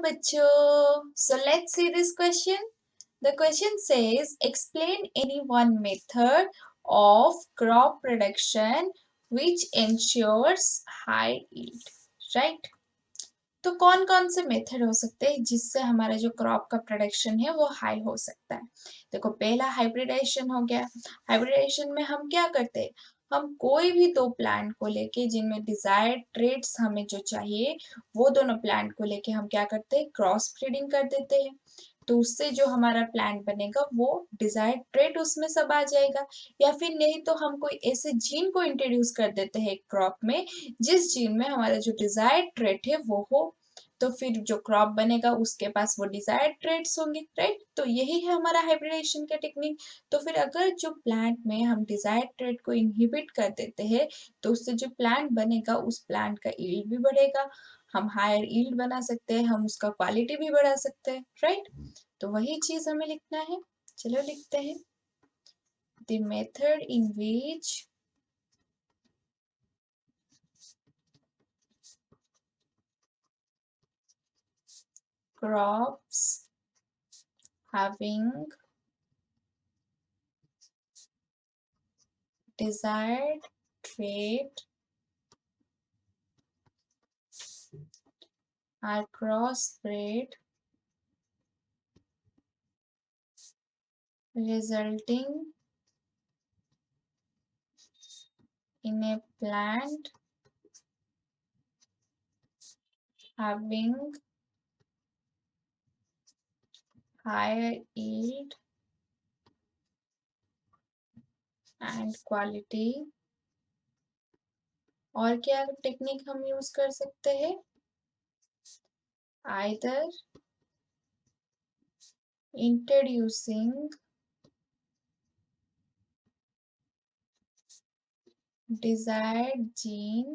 बच्चों, so let's see this question. The question says, explain any one method of crop production which ensures high yield. Right? तो कौन कौन से method हो सकते हैं जिससे हमारा जो क्रॉप का प्रोडक्शन है वो हाई हो सकता है। देखो, पहला हाइब्रिडाइजेशन हो गया। हाइब्रिडाइजेशन में हम क्या करते हैं, हम कोई भी दो प्लांट को लेके जिनमें डिजायर्ड ट्रेड्स हमें जो चाहिए वो दोनों प्लांट को लेके हम क्या करते हैं, क्रॉस ब्रीडिंग कर देते हैं। तो उससे जो हमारा प्लांट बनेगा वो डिजायर्ड ट्रेड उसमें सब आ जाएगा। या फिर नहीं तो हम कोई ऐसे जीन को इंट्रोड्यूस कर देते हैं एक क्रॉप में जिस जीन में हमारा जो डिजायर्ड ट्रेट है वो हो। तो फिर जो क्रॉप बनेगा उसके पास वो डिजायर्ड ट्रेट्स होंगे। राइट? तो यही है हमारा हाइब्रिडेशन का टेक्निक। तो फिर अगर जो प्लांट में हम डिजायर्ड ट्रेट को इनहिबिट कर देते हैं तो उससे जो प्लांट बनेगा उस प्लांट का यील्ड भी बढ़ेगा, हम हायर यील्ड बना सकते हैं, हम उसका क्वालिटी भी बढ़ा सकते हैं। राइट? तो वही चीज हमें लिखना है। चलो लिखते हैं, the method in which crops having desired trait are crossbred, resulting in a plant having higher yield and quality। और क्या टेक्निक हम यूज कर सकते हैं, either introducing desired gene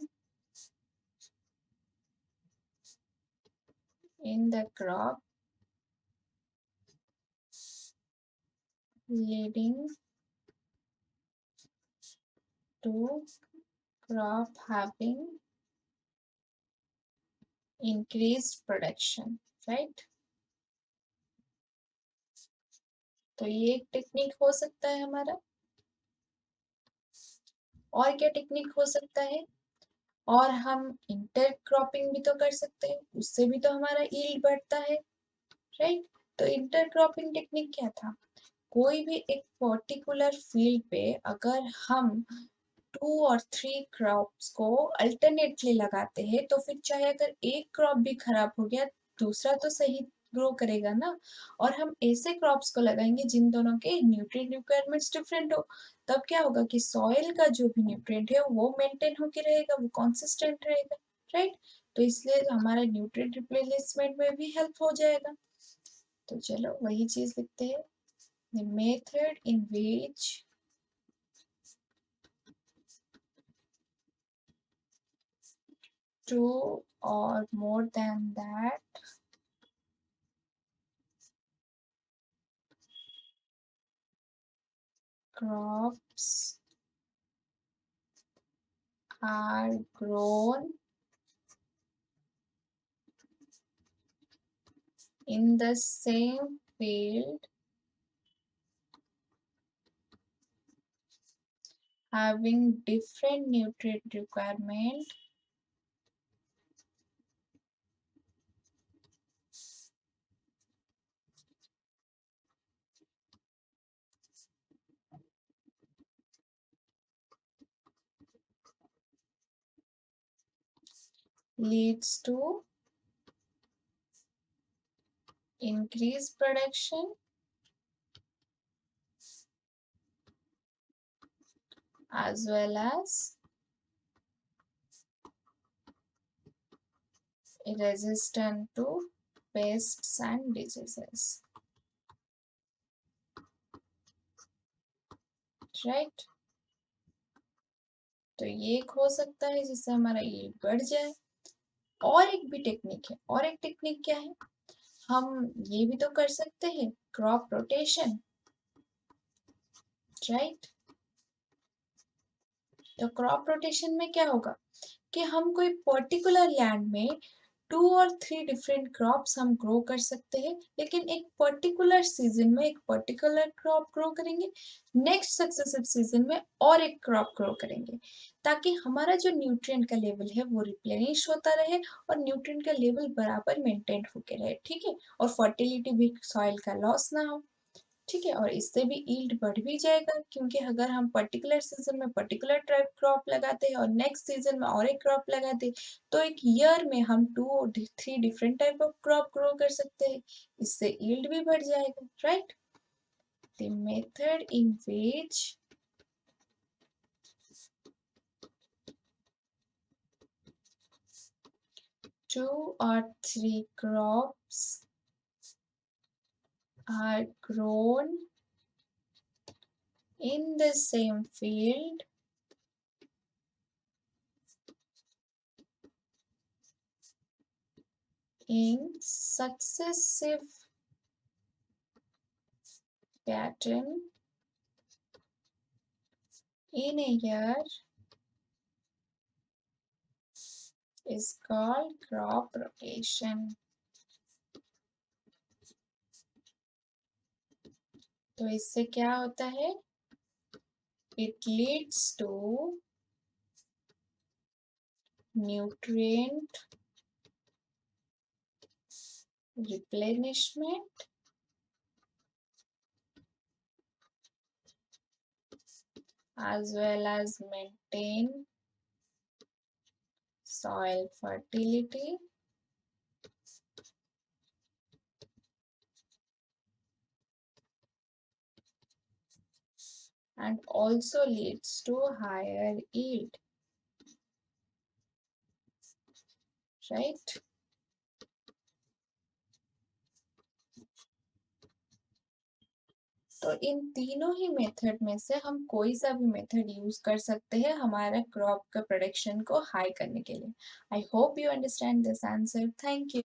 in the crop leading to crop having increased production। Right? तो ये एक technique हो सकता है हमारा। और क्या टेक्निक हो सकता है, और हम इंटरक्रॉपिंग भी तो कर सकते हैं, उससे भी तो हमारा यील्ड बढ़ता है। राइट? तो इंटरक्रॉपिंग टेक्निक क्या था, कोई भी एक पर्टिकुलर फील्ड पे अगर हम 2 और 3 क्रॉप्स को अल्टरनेटली लगाते हैं तो फिर चाहे अगर एक क्रॉप भी खराब हो गया दूसरा तो सही ग्रो करेगा ना। और हम ऐसे क्रॉप्स को लगाएंगे जिन दोनों के न्यूट्रिएंट रिक्वायरमेंट्स डिफरेंट हो। तब क्या होगा कि सॉइल का जो भी न्यूट्रिएंट है वो मेंटेन होके रहेगा, वो कंसिस्टेंट रहेगा। राइट? तो इसलिए हमारा न्यूट्रिएंट रिप्लेसमेंट में भी हेल्प हो जाएगा। तो चलो वही चीज लिखते हैं, the method in which two or more than that crops are grown in the same field having different nutrient requirement leads to increased production as well as resistant to pests and diseases। Right? तो ये एक हो सकता है जिससे हमारा yield बढ़ जाए। और एक भी टेक्निक है, और एक टेक्निक क्या है, हम ये भी तो कर सकते हैं, क्रॉप रोटेशन। राइट? तो क्रॉप रोटेशन में क्या होगा कि हम कोई पर्टिकुलर लैंड में 2 और 3 डिफरेंट क्रॉप्स हम ग्रो कर सकते हैं, लेकिन एक पर्टिकुलर सीजन में एक पर्टिकुलर क्रॉप ग्रो करेंगे, नेक्स्ट सक्सेसिव सीजन में और एक क्रॉप ग्रो करेंगे, ताकि हमारा जो न्यूट्रिएंट का लेवल है वो रिप्लेनिश होता रहे और न्यूट्रिएंट का लेवल बराबर मेंटेन होके रहे, ठीक है, और फर्टिलिटी भी, सॉइल का लॉस ना हो, ठीक है, और इससे भी यील्ड बढ़ भी जाएगा, क्योंकि अगर हम पर्टिकुलर सीजन में पर्टिकुलर टाइप क्रॉप लगाते हैं और नेक्स्ट सीजन में और एक क्रॉप लगाते हैं, तो एक ईयर में हम 2 3 different type of crop grow कर सकते हैं, इससे यील्ड भी बढ़ जाएगा, right. The method in which two or three crops are grown in the same field in successive pattern in a year is called crop rotation. तो इससे क्या होता है? It leads to nutrient replenishment as well as maintain soil fertility and also leads to higher yield, right? तो इन तीनों ही method में से हम कोई सा भी मेथड यूज कर सकते हैं हमारा क्रॉप का प्रोडक्शन को हाई करने के लिए। I hope you understand this answer. Thank you.